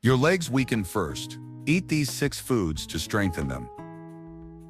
Your legs weaken first. Eat these 6 foods to strengthen them.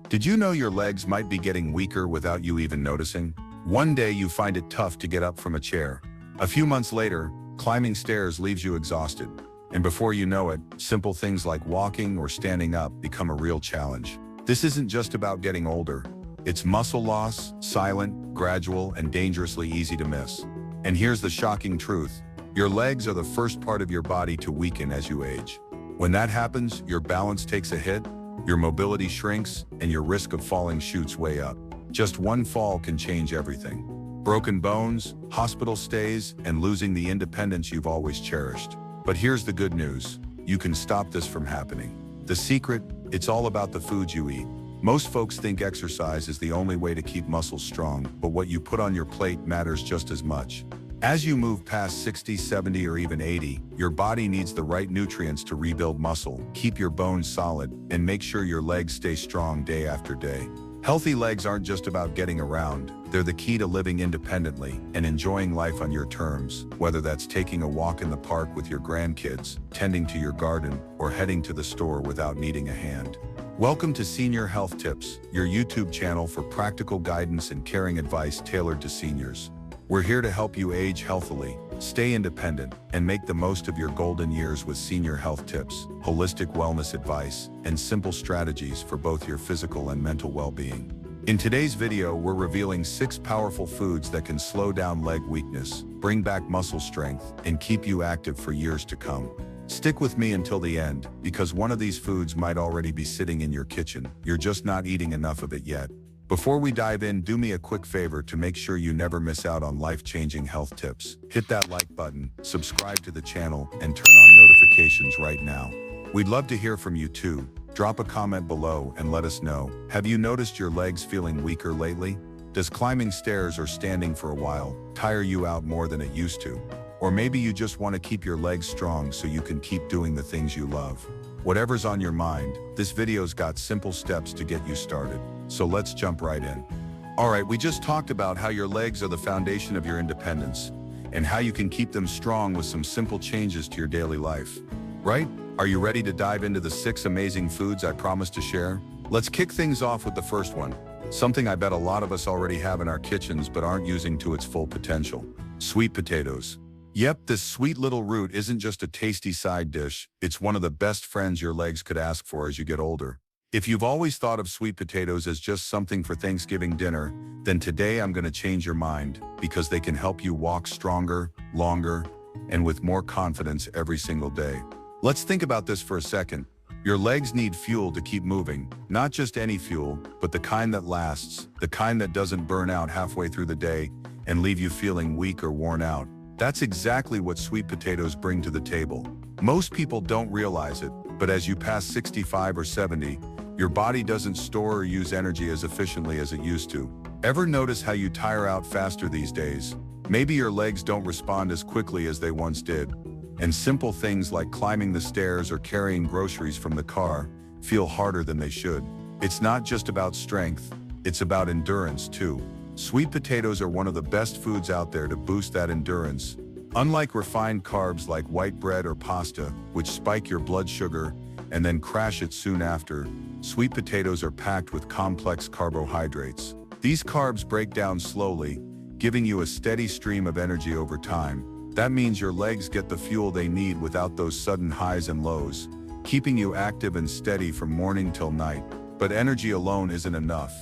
Did you know your legs might be getting weaker without you even noticing? One day you find it tough to get up from a chair. A few months later, climbing stairs leaves you exhausted. And before you know it, simple things like walking or standing up become a real challenge. This isn't just about getting older. It's muscle loss, silent, gradual, and dangerously easy to miss. And here's the shocking truth. Your legs are the first part of your body to weaken as you age. When that happens, your balance takes a hit, your mobility shrinks, and your risk of falling shoots way up. Just one fall can change everything. Broken bones, hospital stays, and losing the independence you've always cherished. But here's the good news. You can stop this from happening. The secret, it's all about the foods you eat. Most folks think exercise is the only way to keep muscles strong, but what you put on your plate matters just as much. As you move past 60, 70, or even 80, your body needs the right nutrients to rebuild muscle, keep your bones solid, and make sure your legs stay strong day after day. Healthy legs aren't just about getting around, they're the key to living independently and enjoying life on your terms, whether that's taking a walk in the park with your grandkids, tending to your garden, or heading to the store without needing a hand. Welcome to Senior Health Tips, your YouTube channel for practical guidance and caring advice tailored to seniors. We're here to help you age healthily, stay independent, and make the most of your golden years with senior health tips, holistic wellness advice, and simple strategies for both your physical and mental well-being. In today's video, we're revealing 6 powerful foods that can slow down leg weakness, bring back muscle strength, and keep you active for years to come. Stick with me until the end, because one of these foods might already be sitting in your kitchen. You're just not eating enough of it yet. Before we dive in, do me a quick favor to make sure you never miss out on life-changing health tips. Hit that like button, subscribe to the channel, and turn on notifications right now. We'd love to hear from you too. Drop a comment below and let us know. Have you noticed your legs feeling weaker lately? Does climbing stairs or standing for a while tire you out more than it used to? Or maybe you just want to keep your legs strong so you can keep doing the things you love. Whatever's on your mind, this video's got simple steps to get you started. So let's jump right in. Alright, we just talked about how your legs are the foundation of your independence and how you can keep them strong with some simple changes to your daily life. Right? Are you ready to dive into the 6 amazing foods I promised to share? Let's kick things off with the first one. Something I bet a lot of us already have in our kitchens but aren't using to its full potential. Sweet potatoes. Yep, this sweet little root isn't just a tasty side dish, it's one of the best friends your legs could ask for as you get older. If you've always thought of sweet potatoes as just something for Thanksgiving dinner, then today I'm going to change your mind, because they can help you walk stronger, longer, and with more confidence every single day. Let's think about this for a second. Your legs need fuel to keep moving, not just any fuel, but the kind that lasts, the kind that doesn't burn out halfway through the day and leave you feeling weak or worn out. That's exactly what sweet potatoes bring to the table. Most people don't realize it, but as you pass 65 or 70, your body doesn't store or use energy as efficiently as it used to. Ever notice how you tire out faster these days? Maybe your legs don't respond as quickly as they once did, and simple things like climbing the stairs or carrying groceries from the car feel harder than they should. It's not just about strength, it's about endurance too. Sweet potatoes are one of the best foods out there to boost that endurance. Unlike refined carbs like white bread or pasta, which spike your blood sugar and then crash it soon after, sweet potatoes are packed with complex carbohydrates. These carbs break down slowly, giving you a steady stream of energy over time. That means your legs get the fuel they need without those sudden highs and lows, keeping you active and steady from morning till night. But energy alone isn't enough.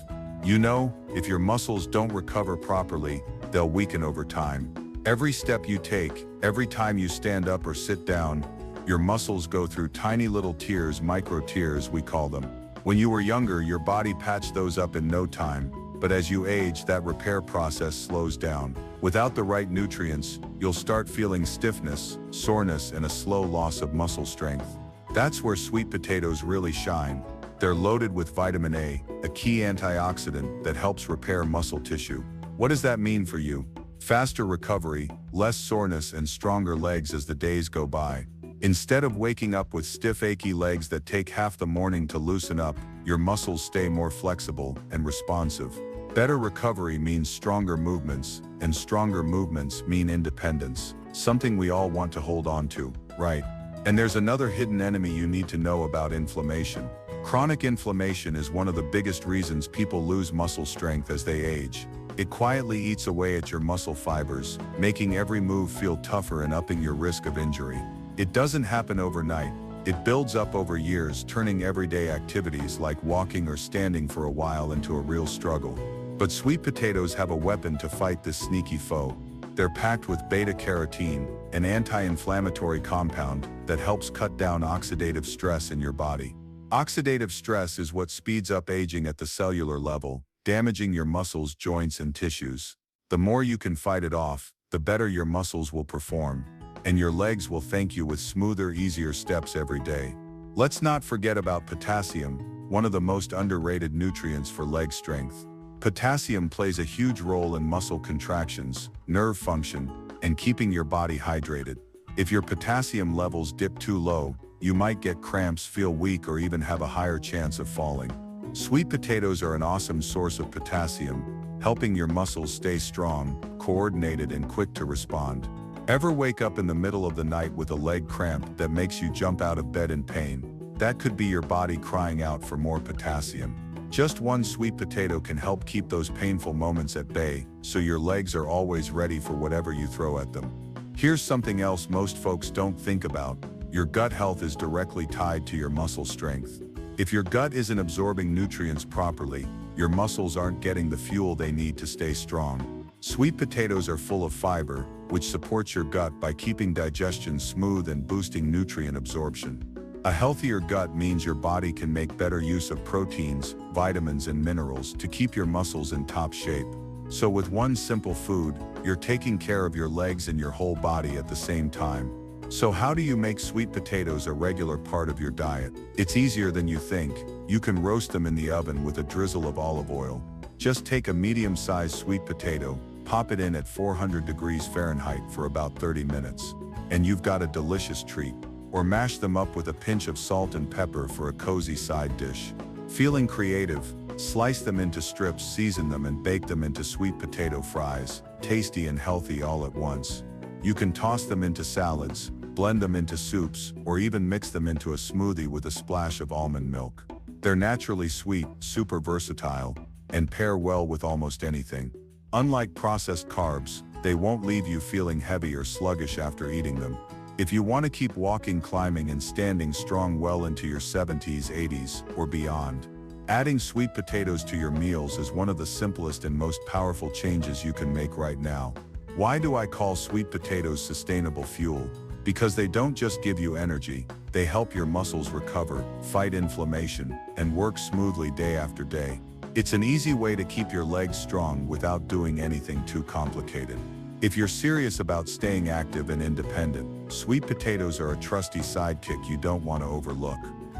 You know, if your muscles don't recover properly, they'll weaken over time. Every step you take, every time you stand up or sit down, your muscles go through tiny little tears, micro tears we call them. When you were younger, your body patched those up in no time, but as you age, that repair process slows down. Without the right nutrients, you'll start feeling stiffness, soreness, and a slow loss of muscle strength. That's where sweet potatoes really shine. They're loaded with vitamin A, a key antioxidant that helps repair muscle tissue. What does that mean for you? Faster recovery, less soreness, and stronger legs as the days go by. Instead of waking up with stiff, achy legs that take half the morning to loosen up, your muscles stay more flexible and responsive. Better recovery means stronger movements, and stronger movements mean independence, something we all want to hold on to, right? And there's another hidden enemy you need to know about: inflammation. Chronic inflammation is one of the biggest reasons people lose muscle strength as they age. It quietly eats away at your muscle fibers, making every move feel tougher and upping your risk of injury. It doesn't happen overnight. It builds up over years, turning everyday activities like walking or standing for a while into a real struggle. But sweet potatoes have a weapon to fight this sneaky foe. They're packed with beta-carotene, an anti-inflammatory compound that helps cut down oxidative stress in your body. Oxidative stress is what speeds up aging at the cellular level, damaging your muscles, joints, and tissues. The more you can fight it off, the better your muscles will perform, and your legs will thank you with smoother, easier steps every day. Let's not forget about potassium, one of the most underrated nutrients for leg strength. Potassium plays a huge role in muscle contractions, nerve function, and keeping your body hydrated. If your potassium levels dip too low, you might get cramps, feel weak, or even have a higher chance of falling. Sweet potatoes are an awesome source of potassium, helping your muscles stay strong, coordinated, and quick to respond. Ever wake up in the middle of the night with a leg cramp that makes you jump out of bed in pain? That could be your body crying out for more potassium. Just one sweet potato can help keep those painful moments at bay, so your legs are always ready for whatever you throw at them. Here's something else most folks don't think about. Your gut health is directly tied to your muscle strength. If your gut isn't absorbing nutrients properly, your muscles aren't getting the fuel they need to stay strong. Sweet potatoes are full of fiber, which supports your gut by keeping digestion smooth and boosting nutrient absorption. A healthier gut means your body can make better use of proteins, vitamins, and minerals to keep your muscles in top shape. So with one simple food, you're taking care of your legs and your whole body at the same time. So how do you make sweet potatoes a regular part of your diet? It's easier than you think. You can roast them in the oven with a drizzle of olive oil. Just take a medium-sized sweet potato, pop it in at 400 degrees Fahrenheit for about 30 minutes, and you've got a delicious treat. Or mash them up with a pinch of salt and pepper for a cozy side dish. Feeling creative? Slice them into strips, season them, and bake them into sweet potato fries, tasty and healthy all at once. You can toss them into salads, blend them into soups, or even mix them into a smoothie with a splash of almond milk. They're naturally sweet, super versatile, and pair well with almost anything. Unlike processed carbs, they won't leave you feeling heavy or sluggish after eating them. If you want to keep walking, climbing, and standing strong well into your 70s, 80s, or beyond, adding sweet potatoes to your meals is one of the simplest and most powerful changes you can make right now. Why do I call sweet potatoes sustainable fuel? Because they don't just give you energy, they help your muscles recover, fight inflammation, and work smoothly day after day. It's an easy way to keep your legs strong without doing anything too complicated. If you're serious about staying active and independent, sweet potatoes are a trusty sidekick you don't want to overlook.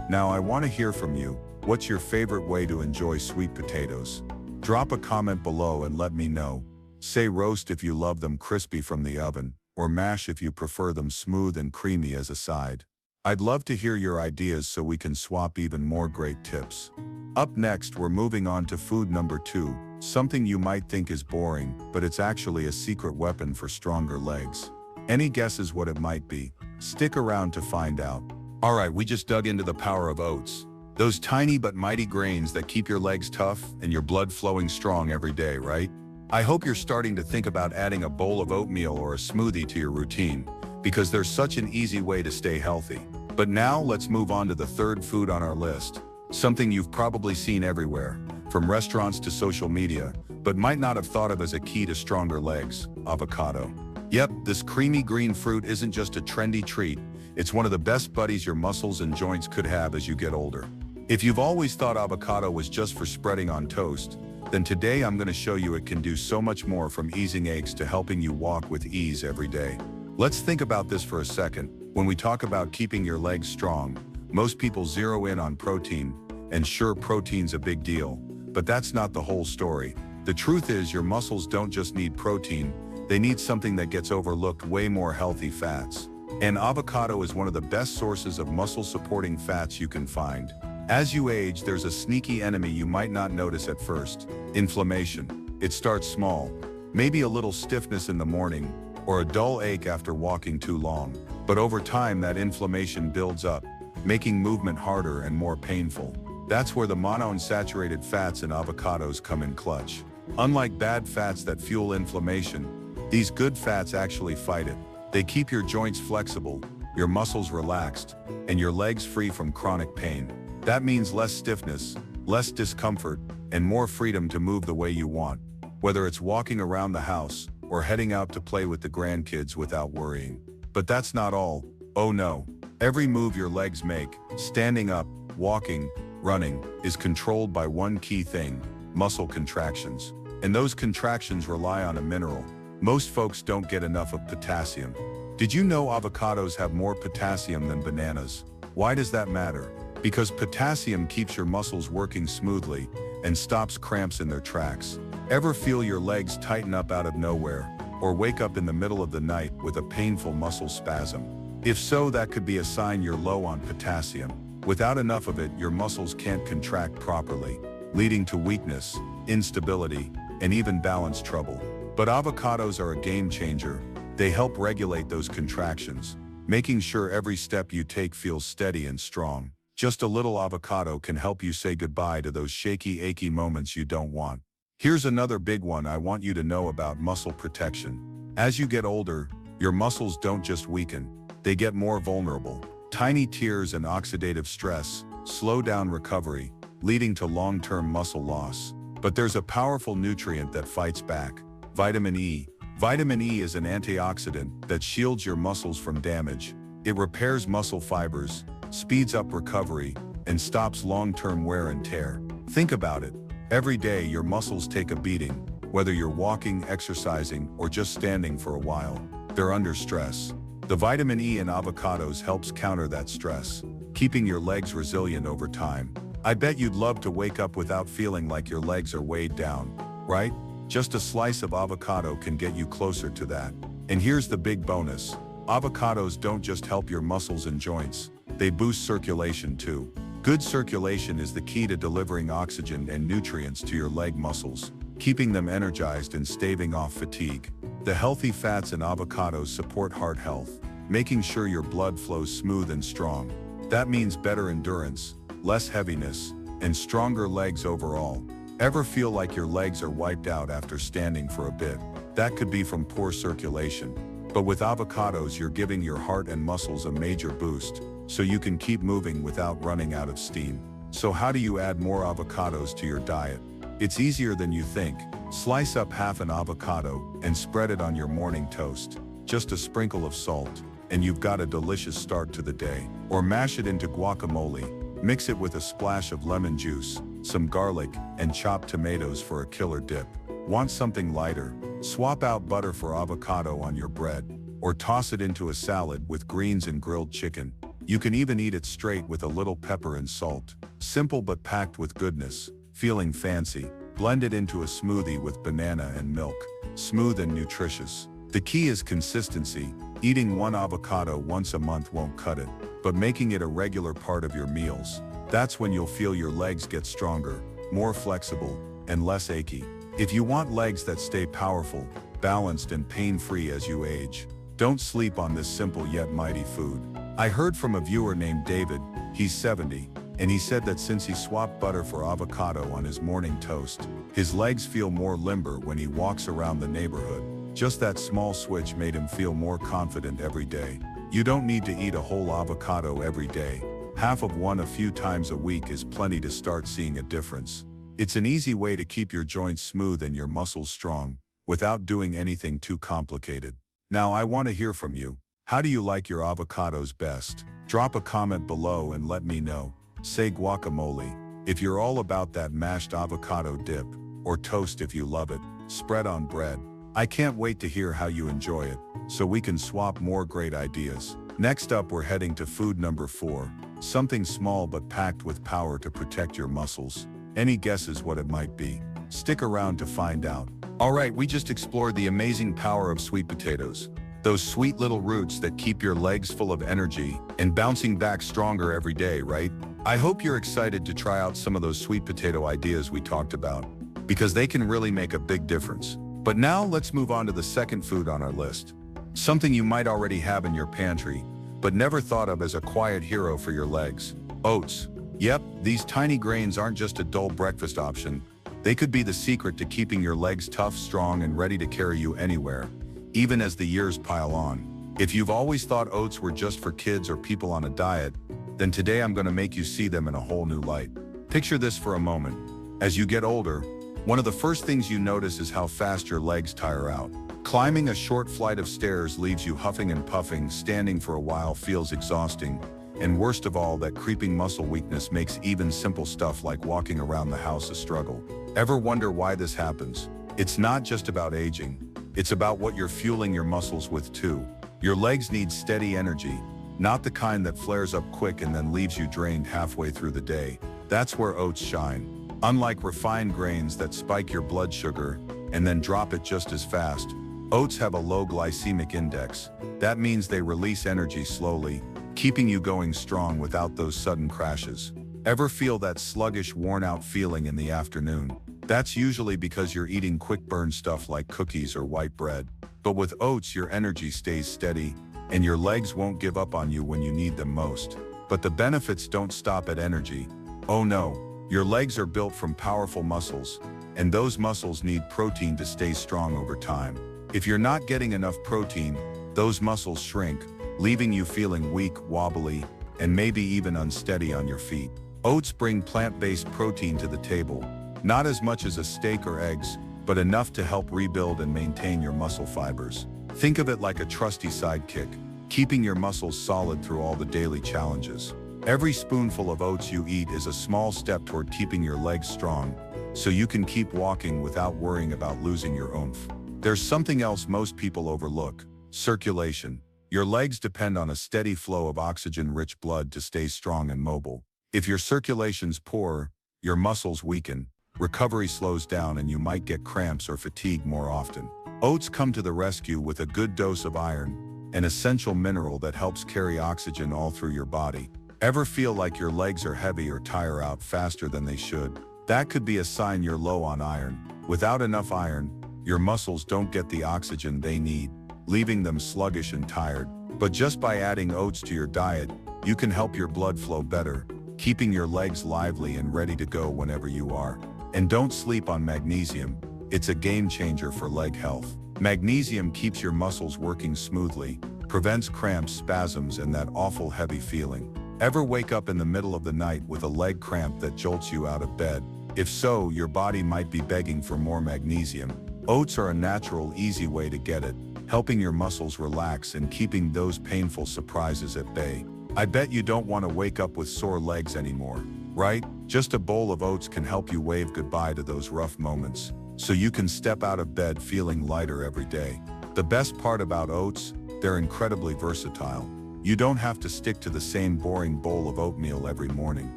Now I want to hear from you. What's your favorite way to enjoy sweet potatoes? Drop a comment below and let me know. Say roast if you love them crispy from the oven, or mash if you prefer them smooth and creamy as a side. I'd love to hear your ideas so we can swap even more great tips. Up next, we're moving on to food number 2, something you might think is boring, but it's actually a secret weapon for stronger legs. Any guesses what it might be? Stick around to find out. Alright, we just dug into the power of oats. Those tiny but mighty grains that keep your legs tough and your blood flowing strong every day, right? I hope you're starting to think about adding a bowl of oatmeal or a smoothie to your routine, because there's such an easy way to stay healthy. But now let's move on to the third food on our list, something you've probably seen everywhere, from restaurants to social media, but might not have thought of as a key to stronger legs: avocado. Yep, this creamy green fruit isn't just a trendy treat, it's one of the best buddies your muscles and joints could have as you get older. If you've always thought avocado was just for spreading on toast, then today I'm going to show you it can do so much more, from easing aches to helping you walk with ease every day. Let's think about this for a second. When we talk about keeping your legs strong, most people zero in on protein, and sure, protein's a big deal, but that's not the whole story. The truth is, your muscles don't just need protein, they need something that gets overlooked: way more healthy fats. And avocado is one of the best sources of muscle-supporting fats you can find. As you age, there's a sneaky enemy you might not notice at first: inflammation. It starts small, maybe a little stiffness in the morning, or a dull ache after walking too long. But over time that inflammation builds up, making movement harder and more painful. That's where the monounsaturated fats in avocados come in clutch. Unlike bad fats that fuel inflammation, these good fats actually fight it. They keep your joints flexible, your muscles relaxed, and your legs free from chronic pain. That means less stiffness, less discomfort, and more freedom to move the way you want, whether it's walking around the house or heading out to play with the grandkids without worrying. But that's not all. Oh no. Every move your legs make, standing up, walking, running, is controlled by one key thing: muscle contractions. And those contractions rely on a mineral. Most folks don't get enough of potassium. Did you know avocados have more potassium than bananas? Why does that matter? Because potassium keeps your muscles working smoothly and stops cramps in their tracks. Ever feel your legs tighten up out of nowhere, or wake up in the middle of the night with a painful muscle spasm? If so, that could be a sign you're low on potassium. Without enough of it, your muscles can't contract properly, leading to weakness, instability, and even balance trouble. But avocados are a game changer. They help regulate those contractions, making sure every step you take feels steady and strong. Just a little avocado can help you say goodbye to those shaky, achy moments you don't want. Here's another big one I want you to know about: muscle protection. As you get older, your muscles don't just weaken, they get more vulnerable. Tiny tears and oxidative stress slow down recovery, leading to long-term muscle loss. But there's a powerful nutrient that fights back: vitamin E. Vitamin E is an antioxidant that shields your muscles from damage. It repairs muscle fibers, speeds up recovery, and stops long-term wear and tear. Think about it. Every day your muscles take a beating, whether you're walking, exercising, or just standing for a while. They're under stress. The vitamin E in avocados helps counter that stress, keeping your legs resilient over time. I bet you'd love to wake up without feeling like your legs are weighed down, right? Just a slice of avocado can get you closer to that. And here's the big bonus: avocados don't just help your muscles and joints, they boost circulation too. Good circulation is the key to delivering oxygen and nutrients to your leg muscles, keeping them energized and staving off fatigue. The healthy fats in avocados support heart health, making sure your blood flows smooth and strong. That means better endurance, less heaviness, and stronger legs overall. Ever feel like your legs are wiped out after standing for a bit? That could be from poor circulation. But with avocados, you're giving your heart and muscles a major boost, so you can keep moving without running out of steam. So how do you add more avocados to your diet? It's easier than you think. Slice up half an avocado and spread it on your morning toast. Just a sprinkle of salt, and you've got a delicious start to the day. Or mash it into guacamole. Mix it with a splash of lemon juice, some garlic, and chopped tomatoes for a killer dip. Want something lighter? Swap out butter for avocado on your bread, or toss it into a salad with greens and grilled chicken. You can even eat it straight with a little pepper and salt. Simple but packed with goodness. Feeling fancy? Blend it into a smoothie with banana and milk. Smooth and nutritious. The key is consistency. Eating one avocado once a month won't cut it, but making it a regular part of your meals. That's when you'll feel your legs get stronger, more flexible, and less achy. If you want legs that stay powerful, balanced, and pain-free as you age, don't sleep on this simple yet mighty food. I heard from a viewer named David. He's 70, and he said that since he swapped butter for avocado on his morning toast, his legs feel more limber when he walks around the neighborhood. Just that small switch made him feel more confident every day. You don't need to eat a whole avocado every day. Half of one a few times a week is plenty to start seeing a difference. It's an easy way to keep your joints smooth and your muscles strong, without doing anything too complicated. Now I want to hear from you. How do you like your avocados best? Drop a comment below and let me know. Say guacamole if you're all about that mashed avocado dip, or toast if you love it, spread on bread. I can't wait to hear how you enjoy it, so we can swap more great ideas. Next up, we're heading to food number 4, something small but packed with power to protect your muscles. Any guesses what it might be? Stick around to find out. Alright, we just explored the amazing power of sweet potatoes. Those sweet little roots that keep your legs full of energy and bouncing back stronger every day, right? I hope you're excited to try out some of those sweet potato ideas we talked about, because they can really make a big difference. But now let's move on to the second food on our list. Something you might already have in your pantry, but never thought of as a quiet hero for your legs. Oats. Yep, these tiny grains aren't just a dull breakfast option. They could be the secret to keeping your legs tough, strong, and ready to carry you anywhere, even as the years pile on. If you've always thought oats were just for kids or people on a diet, then today I'm going to make you see them in a whole new light. Picture this for a moment. As you get older, one of the first things you notice is how fast your legs tire out. Climbing a short flight of stairs leaves you huffing and puffing, standing for a while feels exhausting, and worst of all, that creeping muscle weakness makes even simple stuff like walking around the house a struggle. Ever wonder why this happens? It's not just about aging, it's about what you're fueling your muscles with too. Your legs need steady energy, not the kind that flares up quick and then leaves you drained halfway through the day. That's where oats shine. Unlike refined grains that spike your blood sugar and then drop it just as fast, oats have a low glycemic index. That means they release energy slowly, keeping you going strong without those sudden crashes. Ever feel that sluggish, worn-out feeling in the afternoon? That's usually because you're eating quick-burn stuff like cookies or white bread. But with oats, your energy stays steady, and your legs won't give up on you when you need them most. But the benefits don't stop at energy. Oh no, your legs are built from powerful muscles, and those muscles need protein to stay strong over time. If you're not getting enough protein, those muscles shrink, leaving you feeling weak, wobbly, and maybe even unsteady on your feet. Oats bring plant-based protein to the table, not as much as a steak or eggs, but enough to help rebuild and maintain your muscle fibers. Think of it like a trusty sidekick, keeping your muscles solid through all the daily challenges. Every spoonful of oats you eat is a small step toward keeping your legs strong, so you can keep walking without worrying about losing your oomph. There's something else most people overlook: circulation. Your legs depend on a steady flow of oxygen-rich blood to stay strong and mobile. If your circulation's poor, your muscles weaken, recovery slows down, and you might get cramps or fatigue more often. Oats come to the rescue with a good dose of iron, an essential mineral that helps carry oxygen all through your body. Ever feel like your legs are heavy or tire out faster than they should? That could be a sign you're low on iron. Without enough iron, your muscles don't get the oxygen they need, leaving them sluggish and tired. But just by adding oats to your diet, you can help your blood flow better, keeping your legs lively and ready to go whenever you are. And don't sleep on magnesium. It's a game changer for leg health. Magnesium keeps your muscles working smoothly, prevents cramps, spasms, and that awful heavy feeling. Ever wake up in the middle of the night with a leg cramp that jolts you out of bed? If so, your body might be begging for more magnesium. Oats are a natural, easy way to get it, helping your muscles relax and keeping those painful surprises at bay. I bet you don't want to wake up with sore legs anymore, right? Just a bowl of oats can help you wave goodbye to those rough moments, so you can step out of bed feeling lighter every day. The best part about oats, they're incredibly versatile. You don't have to stick to the same boring bowl of oatmeal every morning.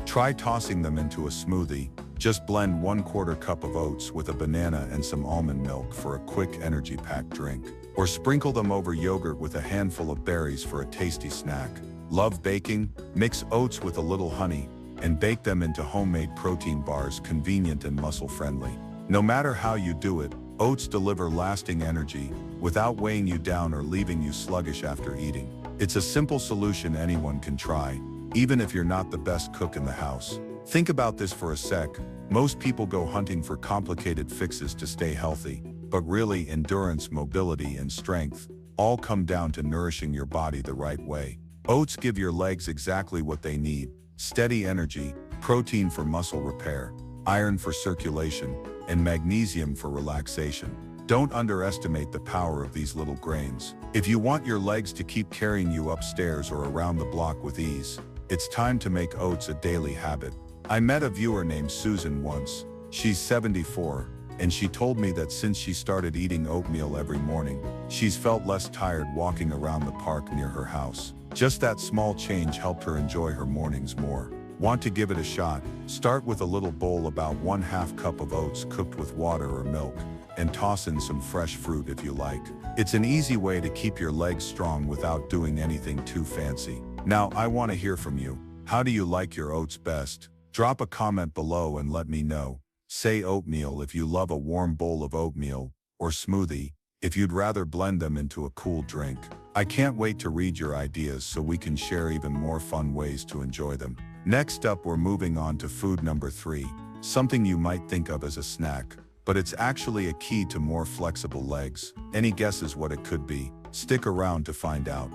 Try tossing them into a smoothie. Just blend 1/4 cup of oats with a banana and some almond milk for a quick energy-packed drink. Or sprinkle them over yogurt with a handful of berries for a tasty snack. Love baking? Mix oats with a little honey and bake them into homemade protein bars, convenient and muscle-friendly. No matter how you do it, oats deliver lasting energy without weighing you down or leaving you sluggish after eating. It's a simple solution anyone can try, even if you're not the best cook in the house. Think about this for a sec. Most people go hunting for complicated fixes to stay healthy, but really endurance, mobility, and strength all come down to nourishing your body the right way. Oats give your legs exactly what they need: steady energy, protein for muscle repair, iron for circulation, and magnesium for relaxation. Don't underestimate the power of these little grains. If you want your legs to keep carrying you upstairs or around the block with ease, it's time to make oats a daily habit. I met a viewer named Susan once. She's 74, and she told me that since she started eating oatmeal every morning, she's felt less tired walking around the park near her house. Just that small change helped her enjoy her mornings more. Want to give it a shot? Start with a little bowl about 1/2 cup of oats cooked with water or milk, and toss in some fresh fruit if you like. It's an easy way to keep your legs strong without doing anything too fancy. Now, I want to hear from you. How do you like your oats best? Drop a comment below and let me know. Say oatmeal if you love a warm bowl of oatmeal, or smoothie if you'd rather blend them into a cool drink. I can't wait to read your ideas so we can share even more fun ways to enjoy them. Next up, we're moving on to food number 3, something you might think of as a snack, but it's actually a key to more flexible legs. Any guesses what it could be? Stick around to find out.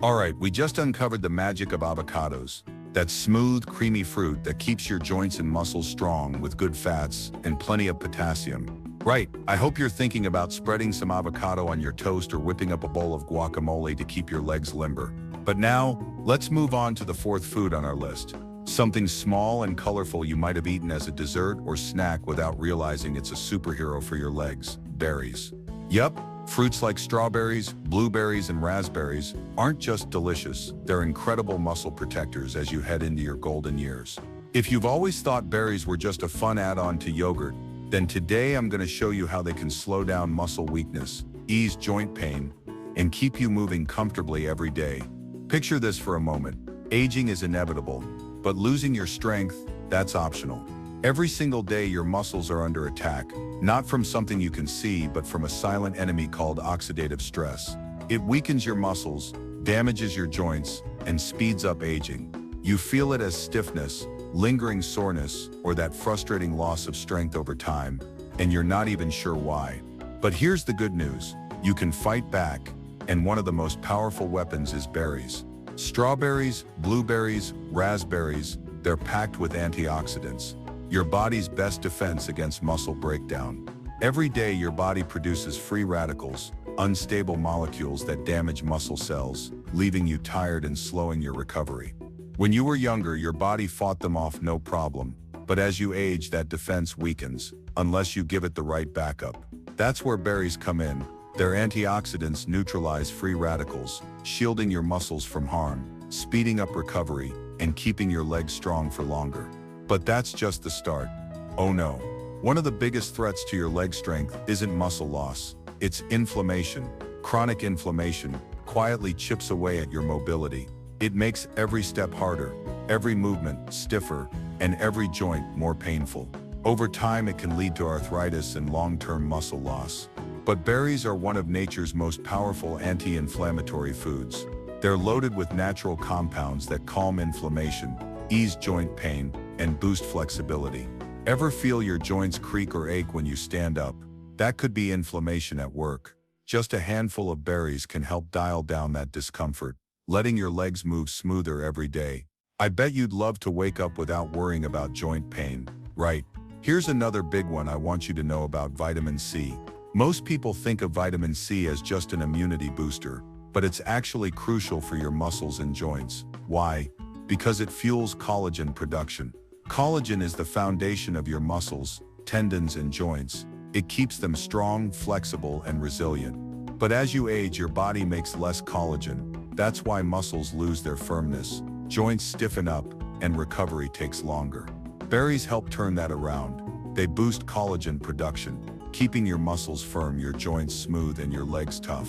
Alright, we just uncovered the magic of avocados. That smooth, creamy fruit that keeps your joints and muscles strong with good fats and plenty of potassium. Right, I hope you're thinking about spreading some avocado on your toast or whipping up a bowl of guacamole to keep your legs limber. But now, let's move on to the 4th food on our list. Something small and colorful you might have eaten as a dessert or snack without realizing it's a superhero for your legs: berries. Yup, fruits like strawberries, blueberries, and raspberries aren't just delicious, they're incredible muscle protectors as you head into your golden years. If you've always thought berries were just a fun add-on to yogurt, then today I'm going to show you how they can slow down muscle weakness, ease joint pain, and keep you moving comfortably every day. Picture this for a moment. Aging is inevitable, but losing your strength, that's optional. Every single day your muscles are under attack, not from something you can see, but from a silent enemy called oxidative stress. It weakens your muscles, damages your joints, and speeds up aging. You feel it as stiffness, lingering soreness, or that frustrating loss of strength over time, and you're not even sure why. But here's the good news. You can fight back, and one of the most powerful weapons is berries. Strawberries, blueberries, raspberries, they're packed with antioxidants, your body's best defense against muscle breakdown. Every day your body produces free radicals, unstable molecules that damage muscle cells, leaving you tired and slowing your recovery. When you were younger, your body fought them off no problem, but as you age, that defense weakens, unless you give it the right backup. That's where berries come in. Their antioxidants neutralize free radicals, shielding your muscles from harm, speeding up recovery, and keeping your legs strong for longer. But that's just the start. Oh no. One of the biggest threats to your leg strength isn't muscle loss, it's inflammation. Chronic inflammation quietly chips away at your mobility. It makes every step harder, every movement stiffer, and every joint more painful. Over time, it can lead to arthritis and long-term muscle loss. But berries are one of nature's most powerful anti-inflammatory foods. They're loaded with natural compounds that calm inflammation, ease joint pain, and boost flexibility. Ever feel your joints creak or ache when you stand up? That could be inflammation at work. Just a handful of berries can help dial down that discomfort, letting your legs move smoother every day. I bet you'd love to wake up without worrying about joint pain, right? Here's another big one I want you to know about: vitamin C. Most people think of vitamin C as just an immunity booster, but it's actually crucial for your muscles and joints. Why? Because it fuels collagen production. Collagen is the foundation of your muscles, tendons, and joints. It keeps them strong, flexible, and resilient. But as you age, your body makes less collagen. That's why muscles lose their firmness, joints stiffen up, and recovery takes longer. Berries help turn that around. They boost collagen production, keeping your muscles firm, your joints smooth, and your legs tough.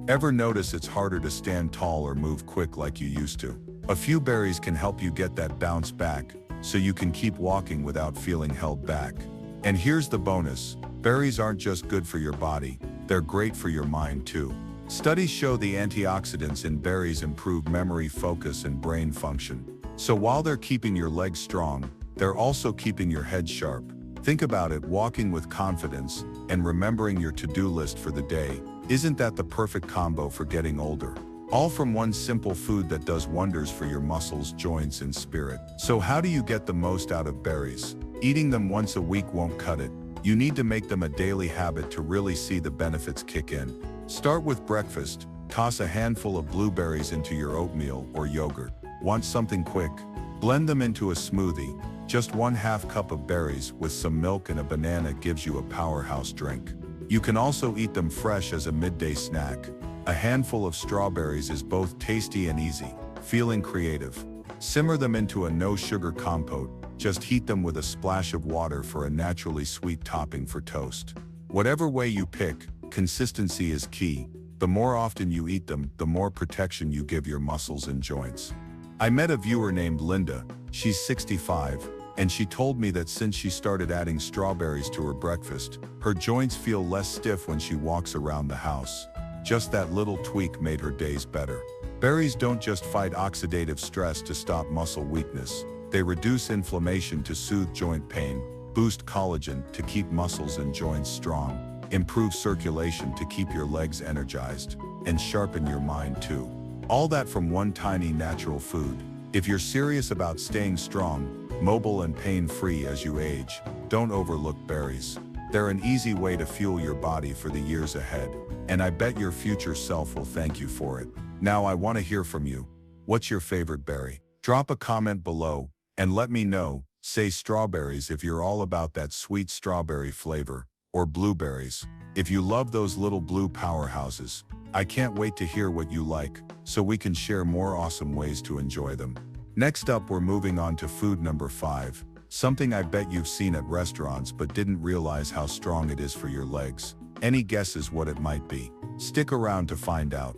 Ever notice it's harder to stand tall or move quick like you used to? A few berries can help you get that bounce back, so you can keep walking without feeling held back. And here's the bonus: berries aren't just good for your body, they're great for your mind too. Studies show the antioxidants in berries improve memory, focus, and brain function. So while they're keeping your legs strong, they're also keeping your head sharp. Think about it: walking with confidence and remembering your to-do list for the day. Isn't that the perfect combo for getting older? All from one simple food that does wonders for your muscles, joints, and spirit. So how do you get the most out of berries? Eating them once a week won't cut it. You need to make them a daily habit to really see the benefits kick in. Start with breakfast. Toss a handful of blueberries into your oatmeal or yogurt. Want something quick? Blend them into a smoothie. Just 1/2 cup of berries with some milk and a banana gives you a powerhouse drink. You can also eat them fresh as a midday snack. A handful of strawberries is both tasty and easy. Feeling creative? Simmer them into a no-sugar compote. Just heat them with a splash of water for a naturally sweet topping for toast. Whatever way you pick, consistency is key. The more often you eat them, the more protection you give your muscles and joints. I met a viewer named Linda. She's 65, and she told me that since she started adding strawberries to her breakfast, her joints feel less stiff when she walks around the house. Just that little tweak made her days better. Berries don't just fight oxidative stress to stop muscle weakness. They reduce inflammation to soothe joint pain, boost collagen to keep muscles and joints strong, improve circulation to keep your legs energized, and sharpen your mind too. All that from one tiny natural food. If you're serious about staying strong, mobile and pain-free as you age, don't overlook berries. They're an easy way to fuel your body for the years ahead, and I bet your future self will thank you for it. Now I want to hear from you. What's your favorite berry? Drop a comment below and let me know. Say strawberries if you're all about that sweet strawberry flavor, or blueberries if you love those little blue powerhouses. I can't wait to hear what you like, so we can share more awesome ways to enjoy them. Next up, we're moving on to food number 5, something I bet you've seen at restaurants but didn't realize how strong it is for your legs. Any guesses what it might be? Stick around to find out.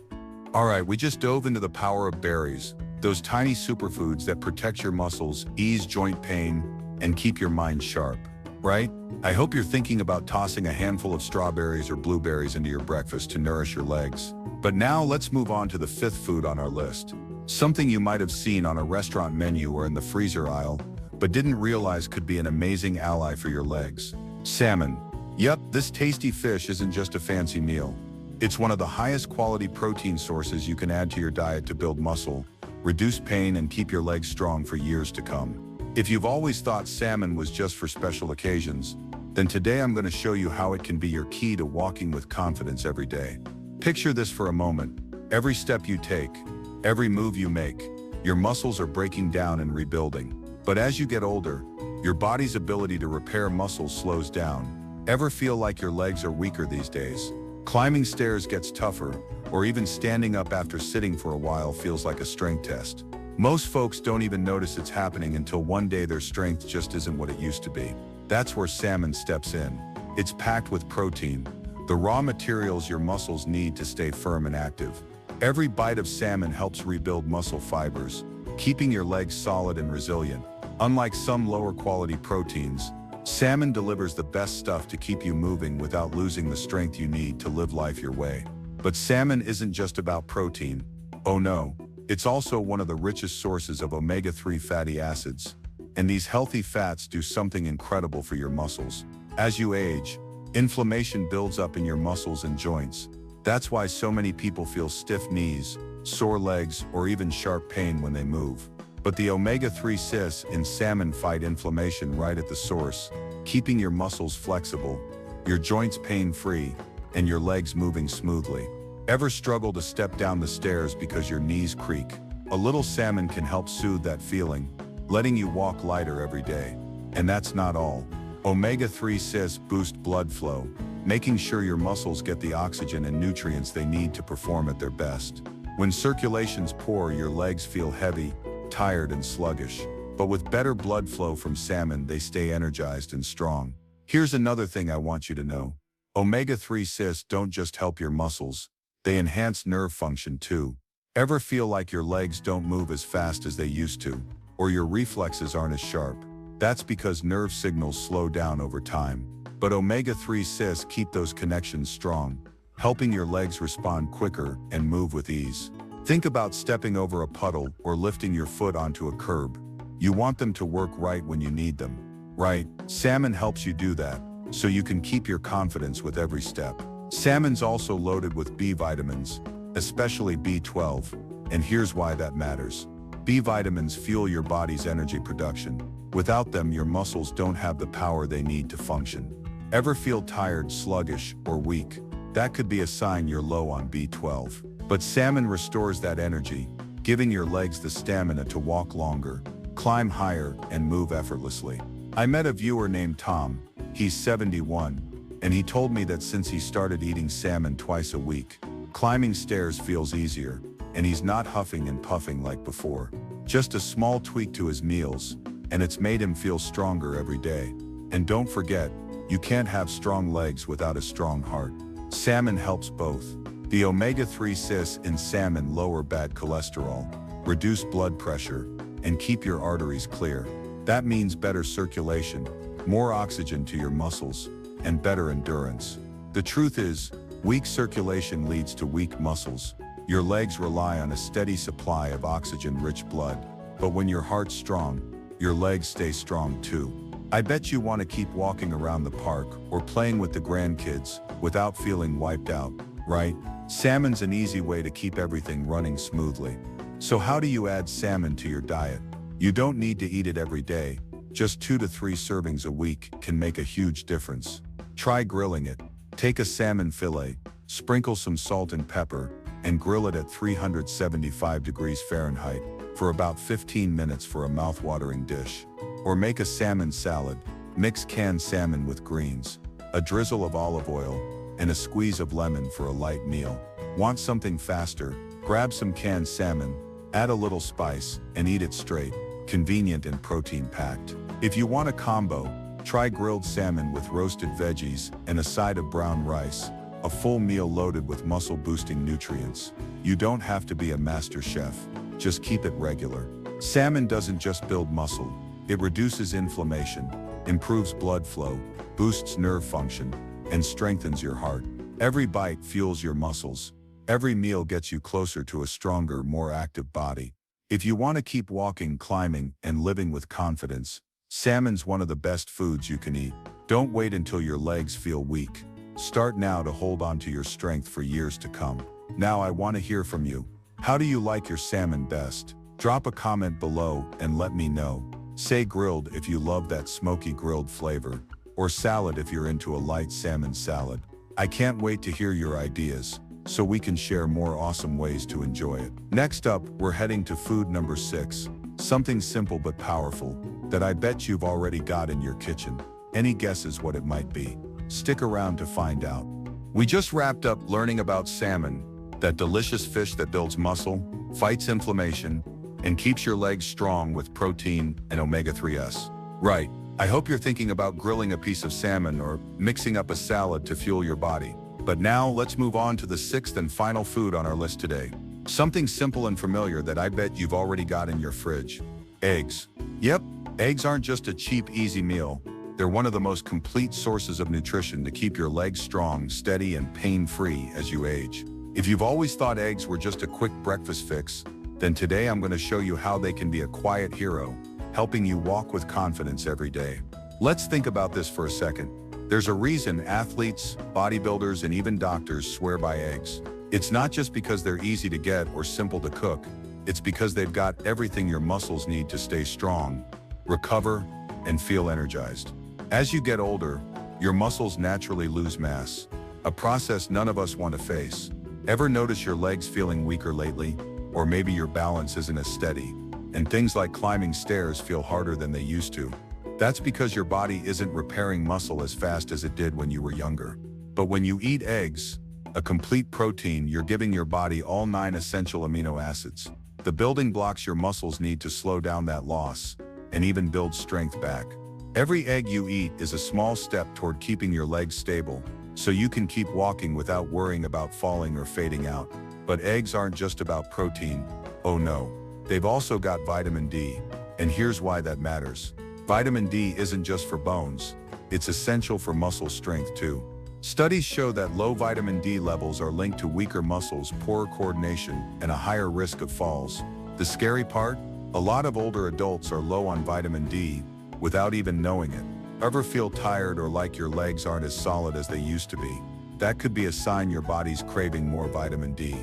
Alright, we just dove into the power of berries, those tiny superfoods that protect your muscles, ease joint pain, and keep your mind sharp, right? I hope you're thinking about tossing a handful of strawberries or blueberries into your breakfast to nourish your legs. But now let's move on to the 5th food on our list. Something you might have seen on a restaurant menu or in the freezer aisle, but didn't realize could be an amazing ally for your legs. Salmon. Yep, this tasty fish isn't just a fancy meal. It's one of the highest quality protein sources you can add to your diet to build muscle, reduce pain, and keep your legs strong for years to come. If you've always thought salmon was just for special occasions, then today I'm going to show you how it can be your key to walking with confidence every day. Picture this for a moment. Every step you take, every move you make, your muscles are breaking down and rebuilding. But as you get older, your body's ability to repair muscles slows down. Ever feel like your legs are weaker these days? Climbing stairs gets tougher, or even standing up after sitting for a while feels like a strength test. Most folks don't even notice it's happening until one day their strength just isn't what it used to be. That's where salmon steps in. It's packed with protein, the raw materials your muscles need to stay firm and active. Every bite of salmon helps rebuild muscle fibers, keeping your legs solid and resilient. Unlike some lower quality proteins, salmon delivers the best stuff to keep you moving without losing the strength you need to live life your way. But salmon isn't just about protein. Oh no, it's also one of the richest sources of omega-3 fatty acids. And these healthy fats do something incredible for your muscles. As you age, inflammation builds up in your muscles and joints. That's why so many people feel stiff knees, sore legs, or even sharp pain when they move. But the omega-3 cis in salmon fight inflammation right at the source, keeping your muscles flexible, your joints pain-free, and your legs moving smoothly. Ever struggle to step down the stairs because your knees creak? A little salmon can help soothe that feeling, letting you walk lighter every day. And that's not all. Omega-3 cis boost blood flow, making sure your muscles get the oxygen and nutrients they need to perform at their best. When circulation's poor, your legs feel heavy, tired, and sluggish. But with better blood flow from salmon, they stay energized and strong. Here's another thing I want you to know. Omega-3 cis don't just help your muscles, they enhance nerve function too. Ever feel like your legs don't move as fast as they used to, or your reflexes aren't as sharp? That's because nerve signals slow down over time. But omega-3 cis keep those connections strong, helping your legs respond quicker and move with ease. Think about stepping over a puddle or lifting your foot onto a curb. You want them to work right when you need them, right? Salmon helps you do that, so you can keep your confidence with every step. Salmon's also loaded with B vitamins, especially B12, and here's why that matters. B vitamins fuel your body's energy production. Without them, your muscles don't have the power they need to function. Ever feel tired, sluggish, or weak? That could be a sign you're low on B12. But salmon restores that energy, giving your legs the stamina to walk longer, climb higher, and move effortlessly. I met a viewer named Tom. He's 71, and he told me that since he started eating salmon twice a week, climbing stairs feels easier, and he's not huffing and puffing like before. Just a small tweak to his meals, and it's made him feel stronger every day. And don't forget, you can't have strong legs without a strong heart. Salmon helps both. The omega-3 cis in salmon lower bad cholesterol, reduce blood pressure, and keep your arteries clear. That means better circulation, more oxygen to your muscles, and better endurance. The truth is, Weak circulation leads to weak muscles. Your legs rely on a steady supply of oxygen-rich blood. But when your heart's strong, your legs stay strong too. I bet you want to keep walking around the park or playing with the grandkids without feeling wiped out, right? Salmon's an easy way to keep everything running smoothly. So how do you add salmon to your diet? You don't need to eat it every day. Just 2 to 3 servings a week can make a huge difference. Try grilling it. Take a salmon fillet, sprinkle some salt and pepper, and grill it at 375 degrees Fahrenheit for about 15 minutes for a mouth-watering dish. Or make a salmon salad. Mix canned salmon with greens, a drizzle of olive oil, and a squeeze of lemon for a light meal. Want something faster? Grab some canned salmon, add a little spice, and eat it straight. Convenient and protein-packed. If you want a combo, try grilled salmon with roasted veggies and a side of brown rice, a full meal loaded with muscle-boosting nutrients. You don't have to be a master chef, just keep it regular. Salmon doesn't just build muscle, it reduces inflammation, improves blood flow, boosts nerve function, and strengthens your heart. Every bite fuels your muscles. Every meal gets you closer to a stronger, more active body. If you want to keep walking, climbing, and living with confidence, salmon's one of the best foods you can eat. Don't wait until your legs feel weak. Start now to hold on to your strength for years to come. Now I want to hear from you. How do you like your salmon best? Drop a comment below and let me know. Say grilled if you love that smoky grilled flavor, or salad if you're into a light salmon salad. I can't wait to hear your ideas, so we can share more awesome ways to enjoy it. Next up, we're heading to food number 6, something simple but powerful, that I bet you've already got in your kitchen. Any guesses what it might be? Stick around to find out. We just wrapped up learning about salmon, that delicious fish that builds muscle, fights inflammation, and keeps your legs strong with protein and omega-3s. Right, I hope you're thinking about grilling a piece of salmon or mixing up a salad to fuel your body. But now let's move on to the 6th and final food on our list today. Something simple and familiar that I bet you've already got in your fridge. Eggs. Yep, eggs aren't just a cheap, easy meal. They're one of the most complete sources of nutrition to keep your legs strong, steady, and pain-free as you age. If you've always thought eggs were just a quick breakfast fix, then today I'm going to show you how they can be a quiet hero, helping you walk with confidence every day. Let's think about this for a second. There's a reason athletes, bodybuilders, and even doctors swear by eggs. It's not just because they're easy to get or simple to cook. It's because they've got everything your muscles need to stay strong, recover, and feel energized. As you get older, your muscles naturally lose mass, a process none of us want to face. Ever notice your legs feeling weaker lately? Or maybe your balance isn't as steady, and things like climbing stairs feel harder than they used to. That's because your body isn't repairing muscle as fast as it did when you were younger. But when you eat eggs, a complete protein, you're giving your body all 9 essential amino acids, the building blocks your muscles need to slow down that loss and even build strength back. Every egg you eat is a small step toward keeping your legs stable, so you can keep walking without worrying about falling or fading out. But eggs aren't just about protein. Oh no, they've also got vitamin D. And here's why that matters. Vitamin D isn't just for bones. It's essential for muscle strength too. Studies show that low vitamin D levels are linked to weaker muscles, poorer coordination, and a higher risk of falls. The scary part? A lot of older adults are low on vitamin D without even knowing it. Ever feel tired or like your legs aren't as solid as they used to be? That could be a sign your body's craving more vitamin D.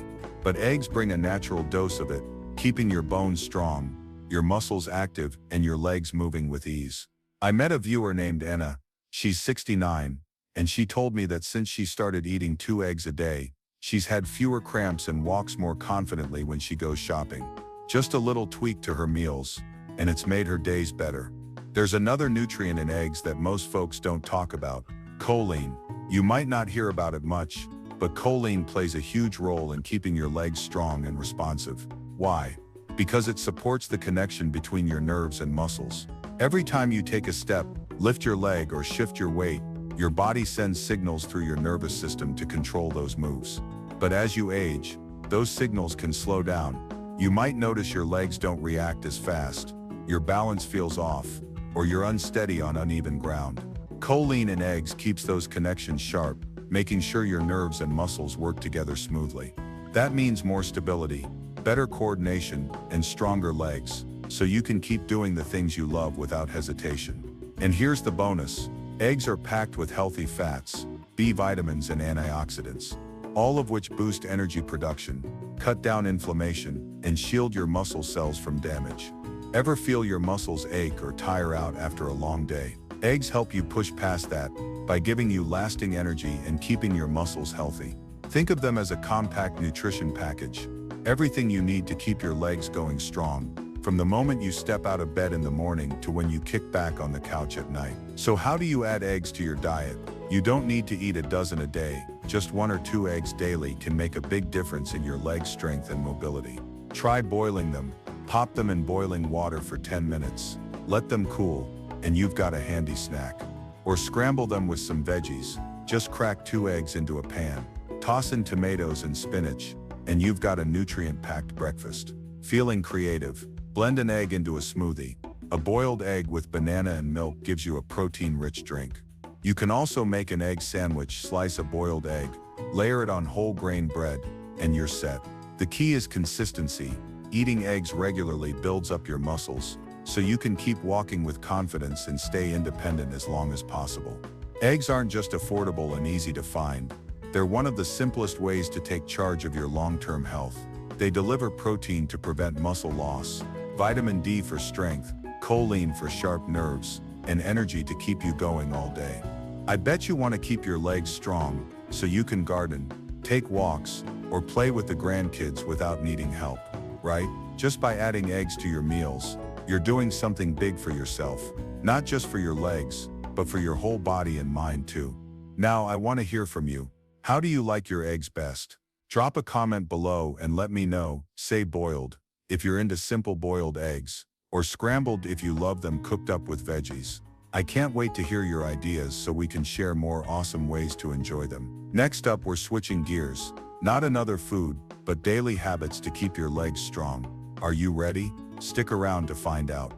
But eggs bring a natural dose of it, keeping your bones strong, your muscles active, and your legs moving with ease. I met a viewer named Anna. She's 69, and she told me that since she started eating 2 eggs a day, she's had fewer cramps and walks more confidently when she goes shopping. Just a little tweak to her meals, and it's made her days better. There's another nutrient in eggs that most folks don't talk about, choline. You might not hear about it much, but choline plays a huge role in keeping your legs strong and responsive. Why? Because it supports the connection between your nerves and muscles. Every time you take a step, lift your leg, or shift your weight, your body sends signals through your nervous system to control those moves. But as you age, those signals can slow down. You might notice your legs don't react as fast, your balance feels off, or you're unsteady on uneven ground. Choline in eggs keeps those connections sharp, making sure your nerves and muscles work together smoothly. That means more stability, better coordination, and stronger legs, so you can keep doing the things you love without hesitation. And here's the bonus. Eggs are packed with healthy fats, B vitamins and antioxidants, all of which boost energy production, cut down inflammation, and shield your muscle cells from damage. Ever feel your muscles ache or tire out after a long day? Eggs help you push past that by giving you lasting energy and keeping your muscles healthy. Think of them as a compact nutrition package. Everything you need to keep your legs going strong, from the moment you step out of bed in the morning to when you kick back on the couch at night. So how do you add eggs to your diet? You don't need to eat a dozen a day. Just 1 or 2 eggs daily can make a big difference in your leg strength and mobility. Try boiling them. Pop them in boiling water for 10 minutes. Let them cool, and you've got a handy snack. Or scramble them with some veggies. Just crack 2 eggs into a pan. Toss in tomatoes and spinach, and you've got a nutrient-packed breakfast. Feeling creative? Blend an egg into a smoothie. A boiled egg with banana and milk gives you a protein-rich drink. You can also make an egg sandwich. Slice a boiled egg, layer it on whole grain bread, and you're set. The key is consistency. Eating eggs regularly builds up your muscles, so you can keep walking with confidence and stay independent as long as possible. Eggs aren't just affordable and easy to find. They're one of the simplest ways to take charge of your long-term health. They deliver protein to prevent muscle loss, vitamin D for strength, choline for sharp nerves, and energy to keep you going all day. I bet you want to keep your legs strong, so you can garden, take walks, or play with the grandkids without needing help, right? Just by adding eggs to your meals, you're doing something big for yourself, not just for your legs, but for your whole body and mind too. Now I want to hear from you. How do you like your eggs best? Drop a comment below and let me know. Say boiled, if you're into simple boiled eggs, or scrambled if you love them cooked up with veggies. I can't wait to hear your ideas so we can share more awesome ways to enjoy them. Next up, we're switching gears. Not another food, but daily habits to keep your legs strong. Are you ready? Stick around to find out.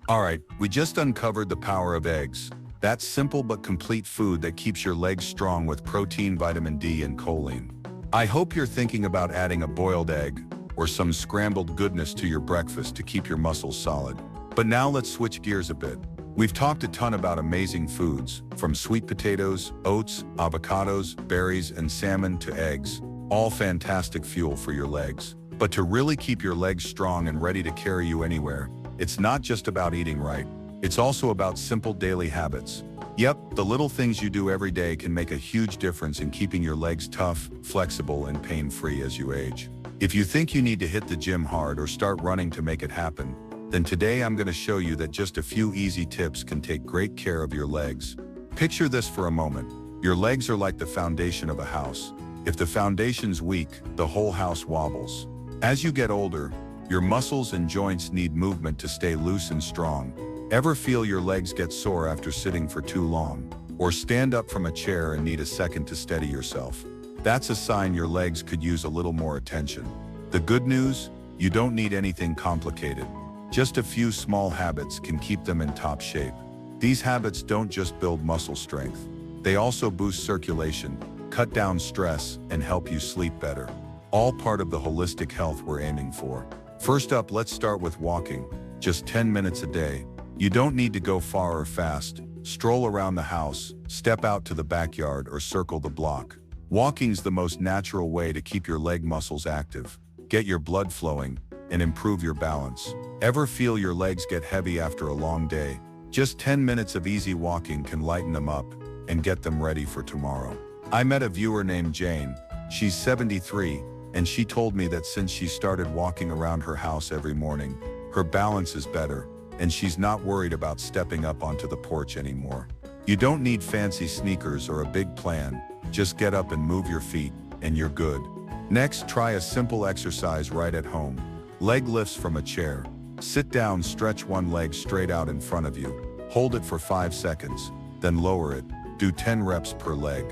Alright, we just uncovered the power of eggs. That simple but complete food that keeps your legs strong with protein, vitamin D, and choline. I hope you're thinking about adding a boiled egg or some scrambled goodness to your breakfast to keep your muscles solid. But now let's switch gears a bit. We've talked a ton about amazing foods, from sweet potatoes, oats, avocados, berries, and salmon to eggs, all fantastic fuel for your legs. But to really keep your legs strong and ready to carry you anywhere, it's not just about eating right. It's also about simple daily habits. Yep, the little things you do every day can make a huge difference in keeping your legs tough, flexible, and pain-free as you age. If you think you need to hit the gym hard or start running to make it happen, then today I'm going to show you that just a few easy tips can take great care of your legs. Picture this for a moment. Your legs are like the foundation of a house. If the foundation's weak, the whole house wobbles. As you get older, your muscles and joints need movement to stay loose and strong. Ever feel your legs get sore after sitting for too long? Or stand up from a chair and need a second to steady yourself? That's a sign your legs could use a little more attention. The good news? You don't need anything complicated. Just a few small habits can keep them in top shape. These habits don't just build muscle strength. They also boost circulation, cut down stress, and help you sleep better. All part of the holistic health we're aiming for. First up, let's start with walking. Just 10 minutes a day. You don't need to go far or fast. Stroll around the house, step out to the backyard, or circle the block. Walking's the most natural way to keep your leg muscles active, get your blood flowing, and improve your balance. Ever feel your legs get heavy after a long day? Just 10 minutes of easy walking can lighten them up and get them ready for tomorrow. I met a viewer named Jane. She's 73, and she told me that since she started walking around her house every morning, her balance is better, and she's not worried about stepping up onto the porch anymore. You don't need fancy sneakers or a big plan. Just get up and move your feet, and you're good. Next, try a simple exercise right at home. Leg lifts from a chair. Sit down, stretch one leg straight out in front of you. Hold it for 5 seconds, then lower it. Do 10 reps per leg.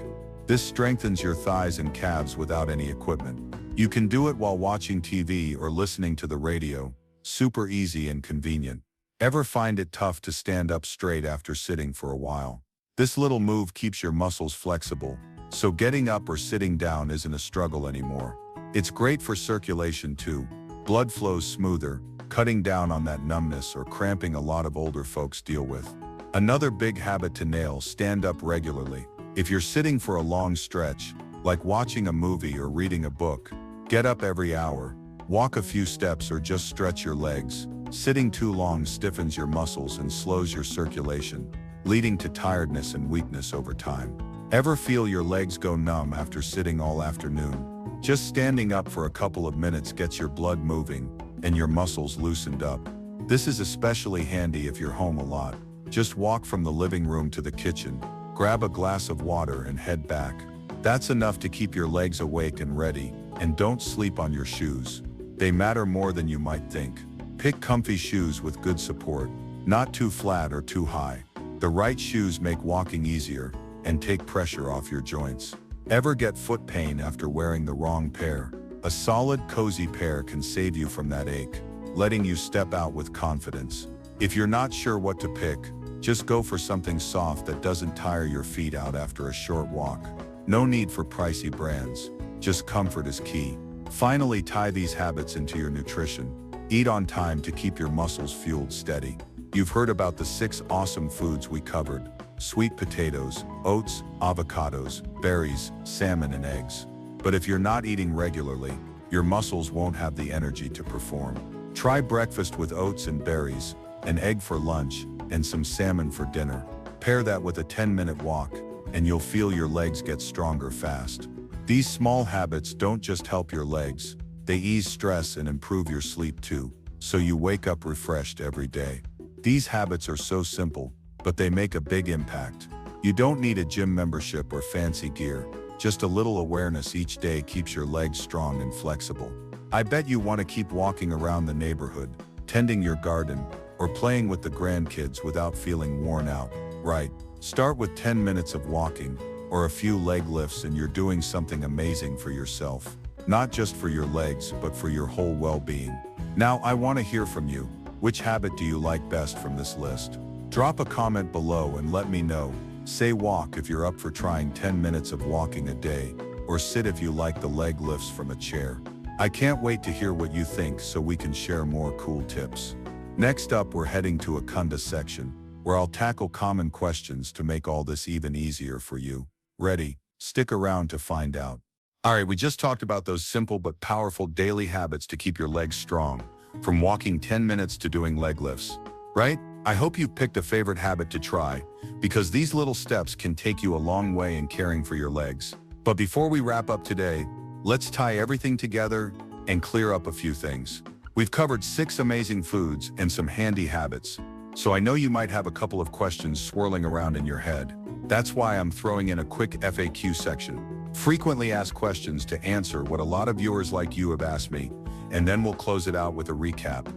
This strengthens your thighs and calves without any equipment. You can do it while watching TV or listening to the radio. Super easy and convenient. Ever find it tough to stand up straight after sitting for a while? This little move keeps your muscles flexible, so getting up or sitting down isn't a struggle anymore. It's great for circulation too. Blood flows smoother, cutting down on that numbness or cramping a lot of older folks deal with. Another big habit to nail: stand up regularly. If you're sitting for a long stretch, like watching a movie or reading a book, get up every hour, walk a few steps or just stretch your legs. Sitting too long stiffens your muscles and slows your circulation, leading to tiredness and weakness over time. Ever feel your legs go numb after sitting all afternoon? Just standing up for a couple of minutes gets your blood moving and your muscles loosened up. This is especially handy if you're home a lot. Just walk from the living room to the kitchen, grab a glass of water and head back. That's enough to keep your legs awake and ready, and don't sleep on your shoes. They matter more than you might think. Pick comfy shoes with good support, not too flat or too high. The right shoes make walking easier and take pressure off your joints. Ever get foot pain after wearing the wrong pair? A solid, cozy pair can save you from that ache, letting you step out with confidence. If you're not sure what to pick, just go for something soft that doesn't tire your feet out after a short walk. No need for pricey brands, just comfort is key. Finally, tie these habits into your nutrition. Eat on time to keep your muscles fueled steady. You've heard about the 6 awesome foods we covered: sweet potatoes, oats, avocados, berries, salmon, and eggs. But if you're not eating regularly, your muscles won't have the energy to perform. Try breakfast with oats and berries, an egg for lunch, and some salmon for dinner. Pair that with a 10-minute walk, and you'll feel your legs get stronger fast. These small habits don't just help your legs, they ease stress and improve your sleep too, so you wake up refreshed every day. These habits are so simple, but they make a big impact. You don't need a gym membership or fancy gear. Just a little awareness each day keeps your legs strong and flexible. I bet you want to keep walking around the neighborhood, tending your garden, or playing with the grandkids without feeling worn out, right? Start with 10 minutes of walking, or a few leg lifts, and you're doing something amazing for yourself. Not just for your legs, but for your whole well-being. Now, I want to hear from you. Which habit do you like best from this list? Drop a comment below and let me know. Say walk if you're up for trying 10 minutes of walking a day, or sit if you like the leg lifts from a chair. I can't wait to hear what you think so we can share more cool tips. Next up, we're heading to a Kunda section, where I'll tackle common questions to make all this even easier for you. Ready? Stick around to find out. Alright, we just talked about those simple but powerful daily habits to keep your legs strong, from walking 10 minutes to doing leg lifts, right? I hope you've picked a favorite habit to try, because these little steps can take you a long way in caring for your legs. But before we wrap up today, let's tie everything together and clear up a few things. We've covered 6 amazing foods and some handy habits, so I know you might have a couple of questions swirling around in your head. That's why I'm throwing in a quick FAQ section. Frequently asked questions to answer what a lot of viewers like you have asked me, and then we'll close it out with a recap,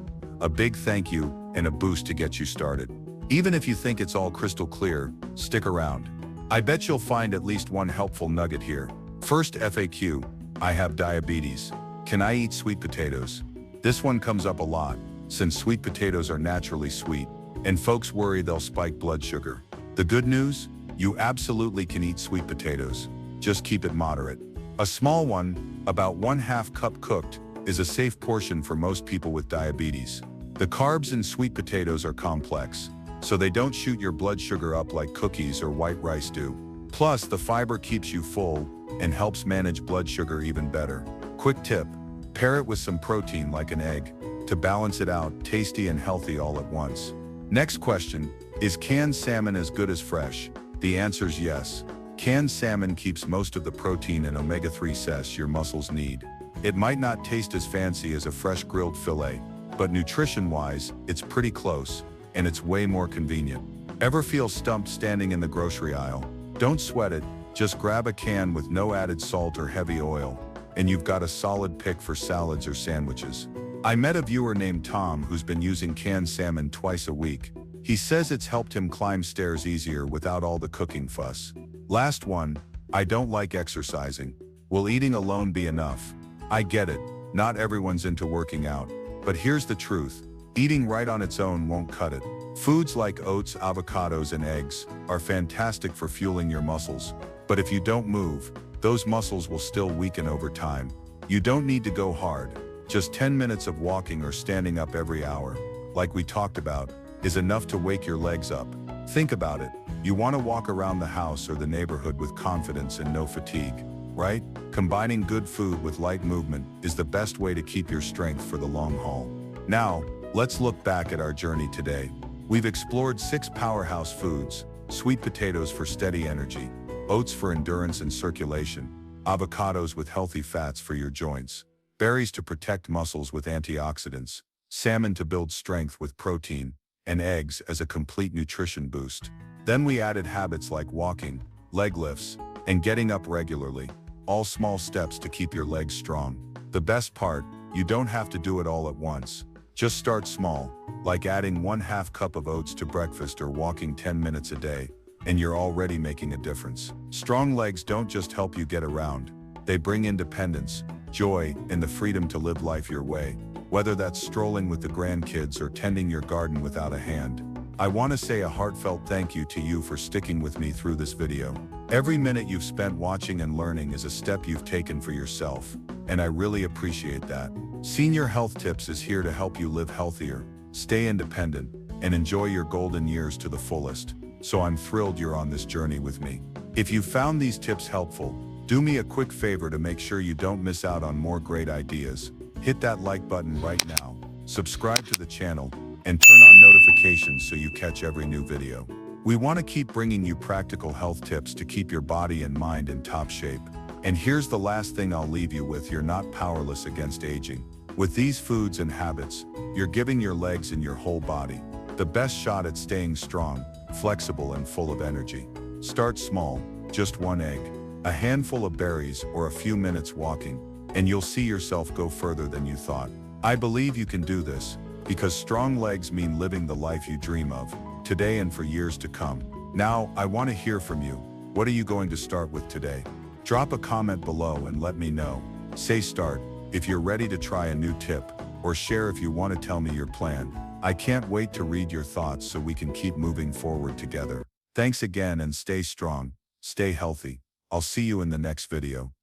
a big thank you, and a boost to get you started. Even if you think it's all crystal clear, stick around. I bet you'll find at least one helpful nugget here. First FAQ, I have diabetes. Can I eat sweet potatoes? This one comes up a lot, since sweet potatoes are naturally sweet, and folks worry they'll spike blood sugar. The good news? You absolutely can eat sweet potatoes. Just keep it moderate. A small one, about 1/2 cup cooked, is a safe portion for most people with diabetes. The carbs in sweet potatoes are complex, so they don't shoot your blood sugar up like cookies or white rice do. Plus, the fiber keeps you full and helps manage blood sugar even better. Quick tip, pair it with some protein like an egg to balance it out, tasty and healthy all at once. Next question, is canned salmon as good as fresh? The answer's yes. Canned salmon keeps most of the protein and omega-3s your muscles need. It might not taste as fancy as a fresh grilled fillet, but nutrition-wise, it's pretty close, and it's way more convenient. Ever feel stumped standing in the grocery aisle? Don't sweat it, just grab a can with no added salt or heavy oil, and you've got a solid pick for salads or sandwiches. I met a viewer named Tom who's been using canned salmon twice a week. He says it's helped him climb stairs easier without all the cooking fuss. Last one, I don't like exercising. Will eating alone be enough? I get it, not everyone's into working out, but here's the truth. Eating right on its own won't cut it. Foods like oats, avocados, and eggs are fantastic for fueling your muscles, but if you don't move, those muscles will still weaken over time. You don't need to go hard. Just 10 minutes of walking or standing up every hour, like we talked about, is enough to wake your legs up. Think about it. You want to walk around the house or the neighborhood with confidence and no fatigue, right? Combining good food with light movement is the best way to keep your strength for the long haul. Now, let's look back at our journey today. We've explored 6 powerhouse foods: sweet potatoes for steady energy, oats for endurance and circulation, avocados with healthy fats for your joints, berries to protect muscles with antioxidants, salmon to build strength with protein, and eggs as a complete nutrition boost. Then we added habits like walking, leg lifts, and getting up regularly, all small steps to keep your legs strong. The best part, you don't have to do it all at once. Just start small, like adding 1/2 cup of oats to breakfast or walking 10 minutes a day, and you're already making a difference. Strong legs don't just help you get around, they bring independence, joy, and the freedom to live life your way. Whether that's strolling with the grandkids or tending your garden without a hand, I want to say a heartfelt thank you to you for sticking with me through this video. Every minute you've spent watching and learning is a step you've taken for yourself, and I really appreciate that. Senior Health Tips is here to help you live healthier, stay independent, and enjoy your golden years to the fullest, so I'm thrilled you're on this journey with me. If you found these tips helpful, do me a quick favor to make sure you don't miss out on more great ideas. Hit that like button right now, subscribe to the channel, and turn on notifications so you catch every new video. We want to keep bringing you practical health tips to keep your body and mind in top shape. And here's the last thing I'll leave you with: you're not powerless against aging. With these foods and habits, you're giving your legs and your whole body the best shot at staying strong, flexible, and full of energy. Start small, just 1 egg, a handful of berries, or a few minutes walking, and you'll see yourself go further than you thought. I believe you can do this, because strong legs mean living the life you dream of, today and for years to come. Now, I want to hear from you. What are you going to start with today? Drop a comment below and let me know. Say start if you're ready to try a new tip, or share if you want to tell me your plan. I can't wait to read your thoughts so we can keep moving forward together. Thanks again, and stay strong, stay healthy. I'll see you in the next video.